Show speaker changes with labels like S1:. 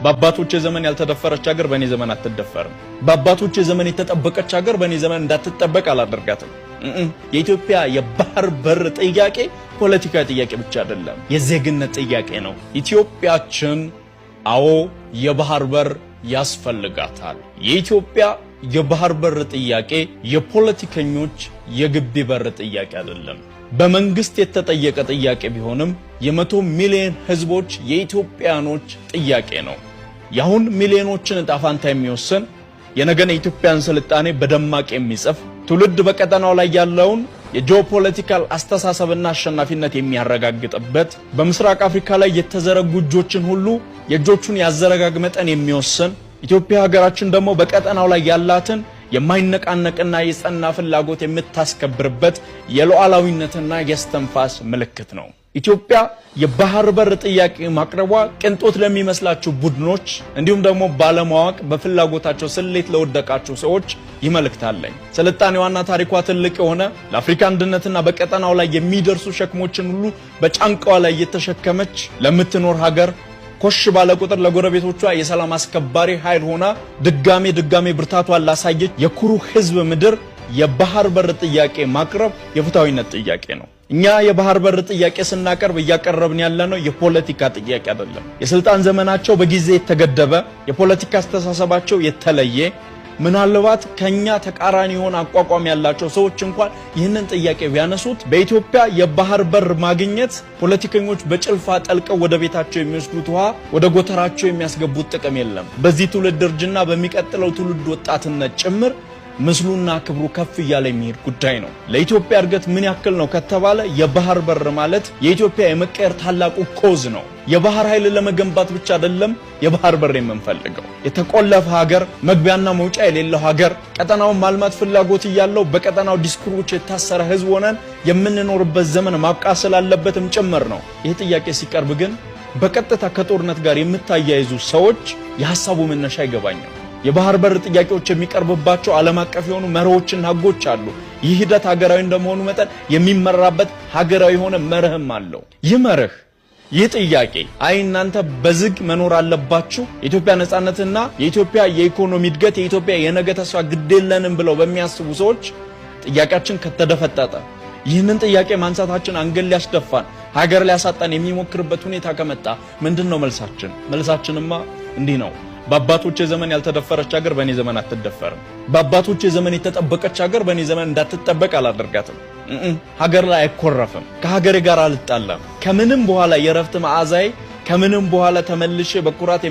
S1: በአባቶች ዘመን ያልተደፈረች ሀገር በእኔ ዘመን አትደፈርም። በአባቶች ዘመን የተጠበቀች ሀገር በእኔ ዘመን እንዳትጠበቅ አላደርጋትም። የኢትዮጵያ የባህር በር ጥያቄ ፖለቲካ ጥያቄ ብቻ አይደለም፣ የዜግነት ጥያቄ ነው። ኢትዮጵያችን አዎ የባህር በር ያስፈልጋታል። የኢትዮጵያ የባህር በር ጥያቄ የፖለቲከኞች የግቢ በር ጥያቄ አይደለም። በመንግስት የተጠየቀ ጥያቄ ቢሆንም የ100 ሚሊዮን ህዝቦች የኢትዮጵያኖች ጥያቄ ነው። ያሁን ሚሊዮኖችን ዕጣ ፈንታ የሚወስን የነገን የኢትዮጵያን ስልጣኔ በደማቅ የሚጽፍ ትውልድ በቀጠናው ላይ ያለውን የጂኦፖለቲካል አስተሳሰብና አሸናፊነት የሚያረጋግጥበት በምስራቅ አፍሪካ ላይ የተዘረጉ እጆችን ሁሉ የእጆቹን ያዘረጋግ መጠን የሚወስን ኢትዮጵያ ሀገራችን ደግሞ በቀጠናው ላይ ያላትን የማይነቃነቅና የጸና ፍላጎት የምታስከብርበት የሉዓላዊነትና የስተንፋስ ምልክት ነው። ኢትዮጵያ የባህር በር ጥያቄ ማቅረቧ ቅንጦት ለሚመስላችሁ ቡድኖች እንዲሁም ደግሞ ባለማወቅ በፍላጎታቸው ስሌት ለወደቃችሁ ሰዎች ይመልክታለኝ። ስልጣኔዋና ታሪኳ ትልቅ የሆነ ለአፍሪካ አንድነትና በቀጠናው ላይ የሚደርሱ ሸክሞችን ሁሉ በጫንቃዋ ላይ የተሸከመች ለምትኖር ሀገር ኮሽ ባለ ቁጥር ለጎረቤቶቿ የሰላም አስከባሪ ኃይል ሆና ድጋሜ ብርታቷን ላሳየች የኩሩ ህዝብ ምድር የባህር በር ጥያቄ ማቅረብ የፍትሃዊነት ጥያቄ ነው። እኛ የባህር በር ጥያቄ ስናቀርብ እያቀረብን ያለነው የፖለቲካ ጥያቄ አይደለም። የስልጣን ዘመናቸው በጊዜ የተገደበ የፖለቲካ አስተሳሰባቸው የተለየ ምናልባት ከኛ ተቃራኒ የሆነ አቋቋም ያላቸው ሰዎች እንኳን ይህንን ጥያቄ ቢያነሱት በኢትዮጵያ የባህር በር ማግኘት ፖለቲከኞች በጭልፋ ጠልቀው ወደ ቤታቸው የሚወስዱት ውሃ ወደ ጎተራቸው የሚያስገቡት ጥቅም የለም። በዚህ ትውልድ እርጅና በሚቀጥለው ትውልድ ወጣትነት ጭምር ምስሉና ክብሩ ከፍ እያለ የሚሄድ ጉዳይ ነው። ለኢትዮጵያ እድገት ምን ያክል ነው ከተባለ የባህር በር ማለት የኢትዮጵያ የመቀየር ታላቁ ኮዝ ነው። የባህር ኃይል ለመገንባት ብቻ አይደለም የባህር በር የምንፈልገው። የተቆለፈ ሀገር፣ መግቢያና መውጫ የሌለው ሀገር፣ ቀጠናውን ማልማት ፍላጎት እያለው በቀጠናው ዲስኩሮች የታሰረ ህዝብ ሆነን የምንኖርበት ዘመን ማብቃት ስላለበትም ጭምር ነው። ይህ ጥያቄ ሲቀርብ ግን በቀጥታ ከጦርነት ጋር የምታያይዙ ሰዎች የሐሳቡ መነሻ ይገባኛል። የባህር በር ጥያቄዎች የሚቀርብባቸው ዓለም አቀፍ የሆኑ መርሆችና ህጎች አሉ። ይህ ሂደት ሀገራዊ እንደመሆኑ መጠን የሚመራበት ሀገራዊ የሆነ መርህም አለው። ይህ መርህ ይህ ጥያቄ እናንተ በዝግ መኖር አለባችሁ፣ የኢትዮጵያ ነጻነትና የኢትዮጵያ የኢኮኖሚ እድገት የኢትዮጵያ የነገ ተስፋ ግዴለንም ብለው በሚያስቡ ሰዎች ጥያቄያችን ከተደፈጠጠ ይህንን ጥያቄ ማንሳታችን አንገል ሊያስደፋን ሀገር ሊያሳጣን የሚሞክርበት ሁኔታ ከመጣ ምንድነው መልሳችን? መልሳችንማ እንዲህ ነው። በአባቶች ዘመን ያልተደፈረች ሀገር በእኔ ዘመን አትደፈርም። በአባቶች ዘመን የተጠበቀች ሀገር በእኔ ዘመን እንዳትጠበቅ አላደርጋትም። ሀገር ላይ አይኮረፍም። ከሀገሬ ጋር አልጣላም። ከምንም በኋላ የረፍት መዓዛዬ ከምንም በኋላ ተመልሼ በኩራት